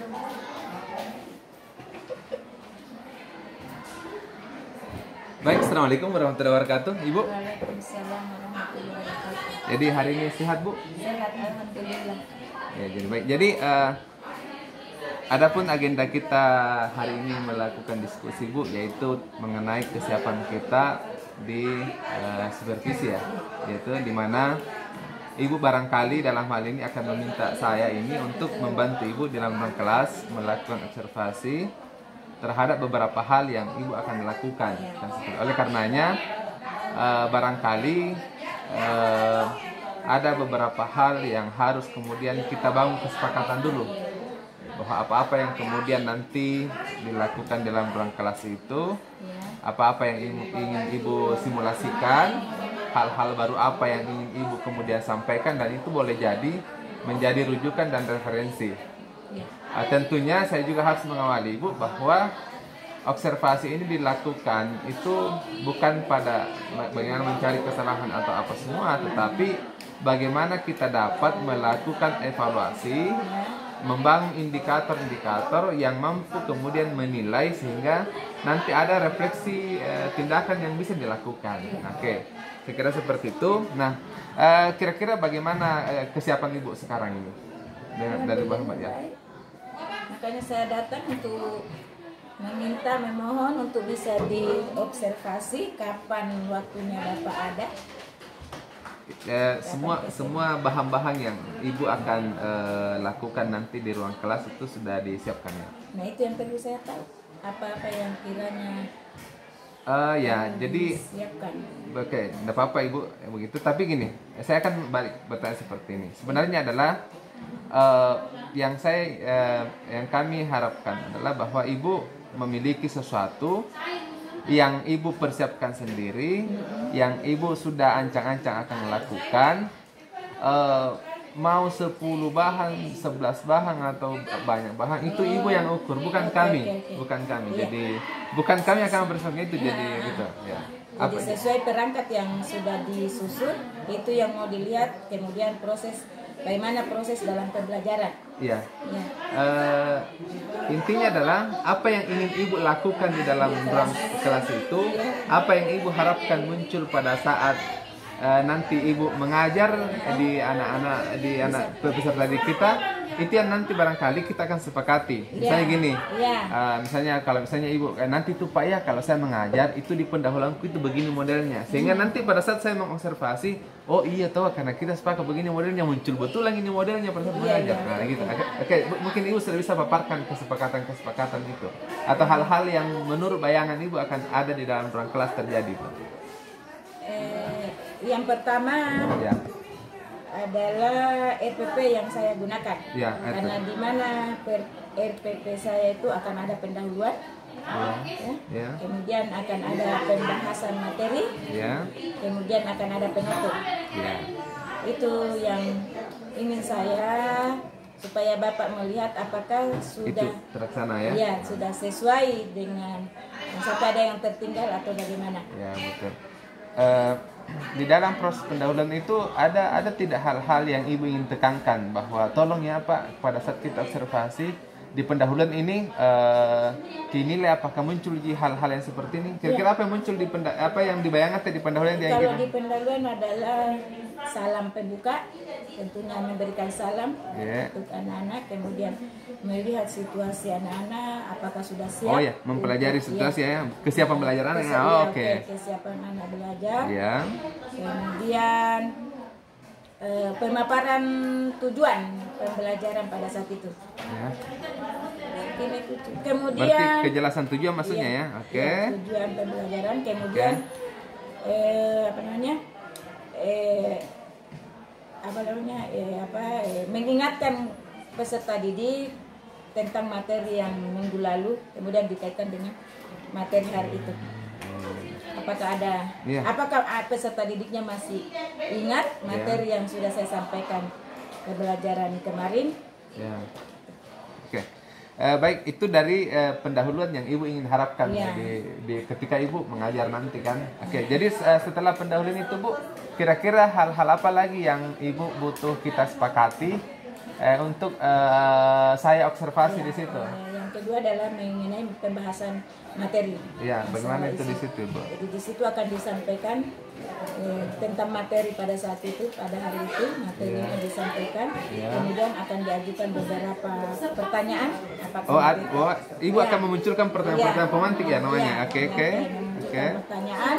Baik, assalamualaikum warahmatullahi wabarakatuh, Ibu. Waalaikumsalam warahmatullahi wabarakatuh. Jadi hari ini sehat, Bu? Sehat, alhamdulillah. Ya, jadi baik. Jadi adapun agenda kita hari ini melakukan diskusi, Bu, yaitu mengenai kesiapan kita di supervisi ya, yaitu di mana Ibu barangkali dalam hal ini akan meminta saya ini untuk membantu Ibu dalam ruang kelas melakukan observasi terhadap beberapa hal yang Ibu akan lakukan. Oleh karenanya barangkali ada beberapa hal yang harus kemudian kita bangun kesepakatan dulu, bahwa apa-apa yang kemudian nanti dilakukan dalam ruang kelas itu, apa-apa yang ingin Ibu simulasikan, hal-hal baru apa yang ingin Ibu kemudian sampaikan, dan itu boleh jadi menjadi rujukan dan referensi. Tentunya saya juga harus mengawali Ibu bahwa observasi ini dilakukan itu bukan pada bagaimana mencari kesalahan atau apa semua, tetapi bagaimana kita dapat melakukan evaluasi, membangun indikator-indikator yang mampu kemudian menilai sehingga nanti ada refleksi tindakan yang bisa dilakukan. Oke, saya kira seperti itu. Nah, kira-kira bagaimana kesiapan Ibu sekarang ini dari Bapak ya? Makanya saya datang untuk memohon untuk bisa diobservasi kapan waktunya Bapak ada. Semua bahan-bahan yang Ibu akan lakukan nanti di ruang kelas itu sudah disiapkan ya? Nah, itu yang perlu saya tahu. Apa-apa yang kiranya jadi disiapkan. Oke, tidak apa-apa Ibu begitu. Tapi gini, saya akan balik bertanya seperti ini. Sebenarnya adalah yang kami harapkan adalah bahwa Ibu memiliki sesuatu yang Ibu persiapkan sendiri, yang Ibu sudah ancang-ancang akan melakukan, mau 10 bahan, 11 bahan atau banyak bahan, itu Ibu yang ukur, bukan kami. Bukan kami. Jadi bukan kami akan bersiapkan itu, jadi gitu ya. Jadi sesuai perangkat yang sudah disusun, itu yang mau dilihat, kemudian bagaimana proses dalam pembelajaran. Iya. Intinya adalah apa yang ingin Ibu lakukan di dalam ruang kelas itu, apa yang Ibu harapkan muncul pada saat nanti Ibu mengajar di anak peserta didik kita, itu yang nanti barangkali kita akan sepakati. Misalnya gini, misalnya kalau Ibu nanti tuh Pak ya, kalau saya mengajar itu di pendahuluanku itu begini modelnya, sehingga nanti pada saat saya mengobservasi, oh iya tahu karena kita sepakat begini modelnya, muncul betul lagi ini modelnya pada saat mengajar. Nah gitu. Oke, mungkin Ibu sudah bisa paparkan kesepakatan itu atau hal-hal yang menurut bayangan Ibu akan ada di dalam ruang kelas terjadi. Yang pertama adalah RPP yang saya gunakan, karena di mana RPP saya itu akan ada pendahuluan, kemudian akan ada pembahasan materi, kemudian akan ada penutup. Itu yang ingin saya, supaya Bapak melihat apakah sudah itu terlaksana ya? Ya, sudah sesuai dengan sampai ada yang tertinggal atau bagaimana? Ya, betul. Di dalam proses pendahuluan itu ada tidak hal-hal yang Ibu ingin tekankan bahwa tolong ya Pak, pada saat kita observasi di pendahuluan ini dinilai apakah muncul hal-hal yang seperti ini? Kira-kira apa yang muncul apa yang dibayangkan di pendahuluan yang Kalau di pendahuluan adalah salam pembuka, tentunya memberikan salam untuk anak-anak, kemudian melihat situasi anak-anak apakah sudah siap. Oh ya, mempelajari situasi ya, kesiapan belajar anak. Kesiapan anak belajar. Kemudian pemaparan tujuan pembelajaran pada saat itu. Kemudian berarti kejelasan tujuan maksudnya ya. Tujuan pembelajaran, kemudian mengingatkan peserta didik tentang materi yang minggu lalu, kemudian dikaitkan dengan materi hari itu. Apakah peserta didiknya masih ingat materi yang sudah saya sampaikan pembelajaran kemarin? Baik, itu dari pendahuluan yang Ibu ingin harapkan ketika Ibu mengajar nanti kan. Jadi setelah pendahuluan itu Bu, kira-kira hal-hal apa lagi yang Ibu butuh kita sepakati untuk saya observasi di situ. Yang kedua adalah mengenai pembahasan materi. Ya, bagaimana itu di situ, Bu? Jadi di situ akan disampaikan tentang materi pada saat itu, pada hari itu materinya disampaikan. Kemudian akan diajukan beberapa pertanyaan. Ibu akan memunculkan pertanyaan-pertanyaan pemantik ya namanya. Oke. Pertanyaan.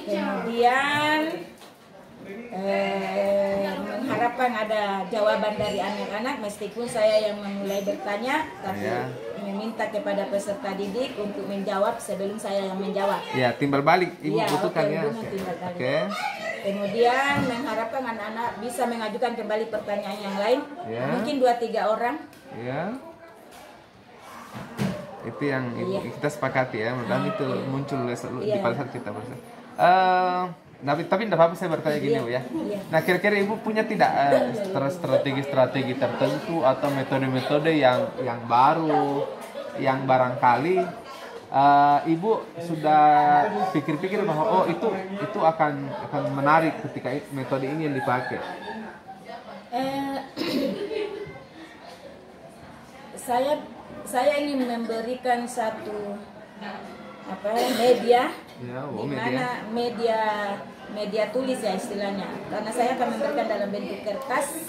Kemudian mengharapkan ada jawaban dari anak-anak meskipun saya yang memulai bertanya, tapi meminta kepada peserta didik untuk menjawab sebelum saya yang menjawab. Ya, timbal balik Ibu butuhkan ya. Oke. Kemudian mengharapkan anak-anak bisa mengajukan kembali pertanyaan yang lain, mungkin 2-3 orang. Ya. Itu yang kita sepakati ya, dan itu muncul di pada saat kita bersama. Tapi tidak apa-apa saya bertanya gini Bu ya. Nah kira-kira Ibu punya tidak strategi-strategi tertentu atau metode-metode yang baru yang barangkali Ibu sudah pikir-pikir bahwa itu akan menarik ketika metode ini yang dipakai? Saya ingin memberikan satu media, di mana media tulis ya istilahnya, karena saya akan memberikan dalam bentuk kertas,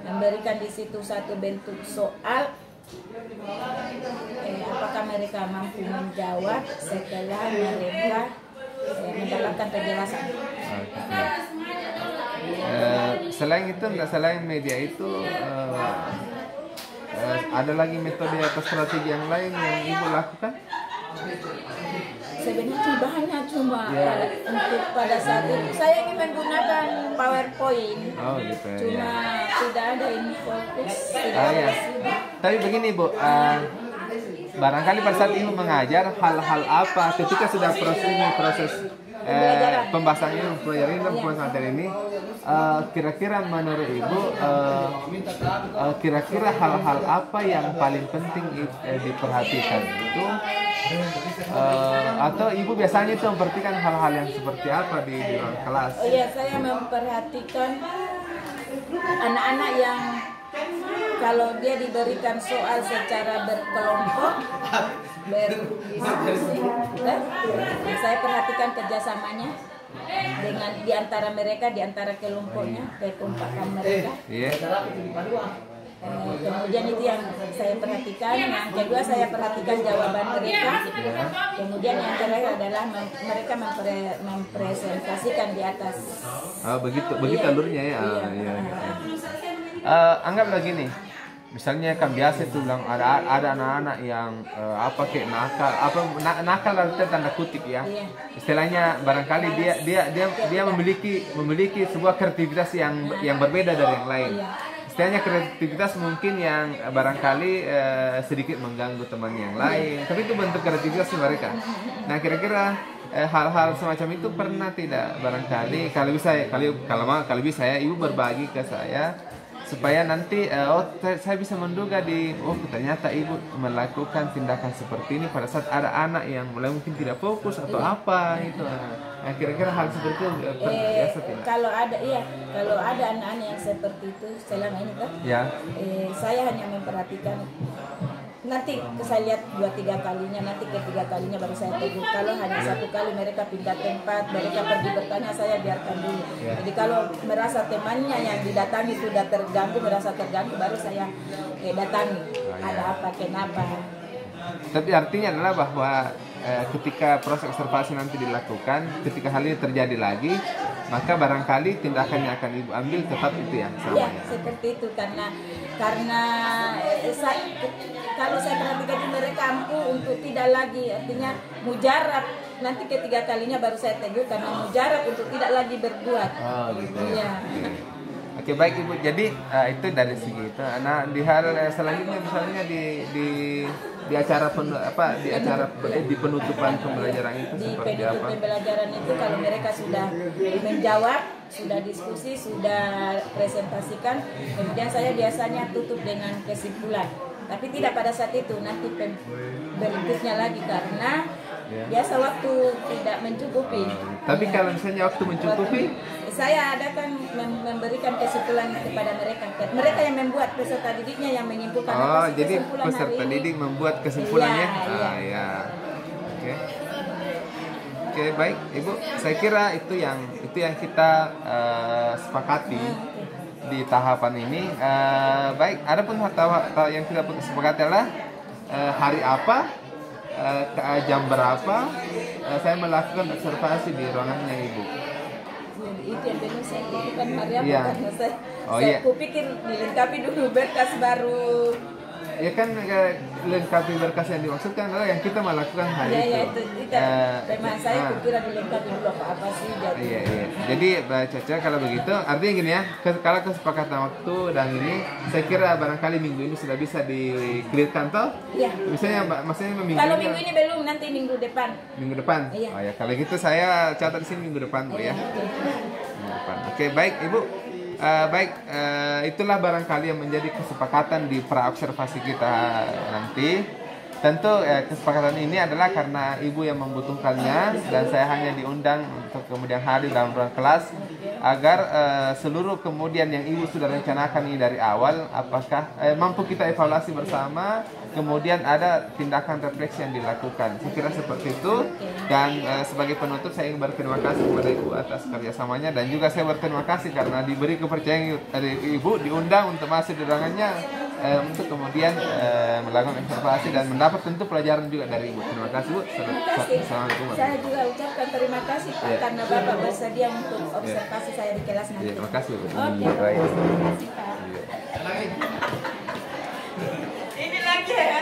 memberikan di situ satu bentuk soal, apakah mereka mampu menjawab setelah mereka mendapatkan penjelasan. Selain media itu ada lagi metode atau strategi yang lain yang Ibu lakukan? Sebenarnya banyak, cuma untuk pada saat itu saya ingin menggunakan PowerPoint. Cuma tidak ada ini fokus. Tapi begini Bu, barangkali pada saat Ibu mengajar hal-hal apa ketika sudah proses pembahasan ini, pembahasan materi ini, kira-kira menurut Ibu kira-kira hal-hal apa yang paling penting diperhatikan itu, atau Ibu biasanya itu memperhatikan hal-hal yang seperti apa di ruang kelas? Saya memperhatikan anak-anak yang kalau dia diberikan soal secara berkelompok, berdiskusi, saya perhatikan kerjasamanya dengan diantara mereka, diantara kelompoknya, kekompakan mereka. Kemudian itu yang saya perhatikan. Yang kedua saya perhatikan jawaban mereka. Kemudian yang terakhir adalah mereka mempresentasikan di atas. Begitu alurnya ya. Anggaplah gini. Misalnya kan biasa itu bilang ada anak-anak yang nakal itu tanda kutip ya. Istilahnya barangkali dia memiliki sebuah kreativitas yang berbeda dari yang lain. Istilahnya kreativitas mungkin yang barangkali sedikit mengganggu teman yang lain, tapi itu bentuk kreativitas mereka. Nah kira-kira hal-hal semacam itu pernah tidak barangkali kalau bisa ya Ibu berbagi ke saya, supaya nanti saya bisa menduga ternyata Ibu melakukan tindakan seperti ini pada saat ada anak yang mulai mungkin tidak fokus atau apa itu. Nah, kira-kira hal seperti itu biasa tidak? Kalau ada anak-anak yang seperti itu selama ini kan, saya hanya memperhatikan. Nanti saya lihat 2-3 kalinya, nanti ketiga kalinya baru saya tegur. Kalau hanya 1 kali mereka pindah tempat, mereka pergi bertanya, saya biarkan dulu. Jadi kalau merasa temannya yang didatangi sudah merasa terganggu, baru saya datangi. Ada apa, kenapa? Tapi artinya adalah bahwa ketika proses observasi nanti dilakukan, ketika hal ini terjadi lagi, maka barangkali tindakan yang akan Ibu ambil tetap itu yang sama. Iya, seperti itu karena kalau saya perhatikan mereka mampu untuk tidak lagi, artinya mujarab. Nanti ketiga kalinya baru saya tegur karena mujarab untuk tidak lagi berbuat. Oh gitu. Iya. Oke, baik Ibu. Jadi itu dari segi itu. Nah di hal selanjutnya misalnya di acara di penutupan pembelajaran itu seperti apa? Di penutupan pembelajaran itu kalau mereka sudah menjawab, sudah diskusi, sudah presentasikan, kemudian saya biasanya tutup dengan kesimpulan. Tapi tidak pada saat itu, nanti berikutnya lagi karena biasa waktu tidak mencukupi. Tapi kalau misalnya waktu mencukupi, saya adakan memberikan kesimpulan kepada mereka. Mereka yang membuat peserta didiknya yang menyimpulkan. Oh, jadi peserta didik membuat kesimpulannya. Iya. Ya. Oke. Oke, baik, Ibu. Saya kira itu yang kita sepakati di tahapan ini. Baik, adapun yang kita sepakati adalah hari apa, jam berapa saya melakukan observasi di ruangannya Ibu. Itu yang benar saya bukan hari apa karena saya kupikir dilengkapi dulu berkas baru. Ya kan, lengkapi berkas yang dimaksudkan adalah yang kita melakukan hari itu. Tema saya kira dilengkapi dulu apa sih jadi. Iya. Jadi Caca, kalau begitu artinya gini ya, kalau kesepakatan waktu dan ini saya kira barangkali minggu ini sudah bisa di-clearkan toh? Iya. Misalnya maksudnya minggu kalau minggu ini belum, nanti minggu depan. Minggu depan? Iya. Oh ya, kalau gitu saya catat di sini minggu depan, Bu ya. Minggu depan. Oke, baik Ibu. Itulah barangkali yang menjadi kesepakatan di praobservasi kita nanti. Tentu kesepakatan ini adalah karena Ibu yang membutuhkannya dan saya hanya diundang untuk kemudian hadir dalam ruang kelas agar seluruh kemudian yang Ibu sudah rencanakan ini dari awal, apakah mampu kita evaluasi bersama, kemudian ada tindakan refleksi yang dilakukan. Saya kira seperti itu. Dan sebagai penutup saya ingin berterima kasih kepada Ibu atas kerjasamanya, dan juga saya berterima kasih karena diberi kepercayaan dari Ibu diundang untuk masuk di ruangannya untuk kemudian melakukan observasi dan mendapat tentu pelajaran juga dari Ibu. Terima kasih Bu. Assalamualaikum. Saya juga ucapkan terima kasih Pak karena Bapak bersedia untuk observasi saya di kelas nanti. Terima kasih Bu. Oke. Terima kasih Pak. Ini lagi ya.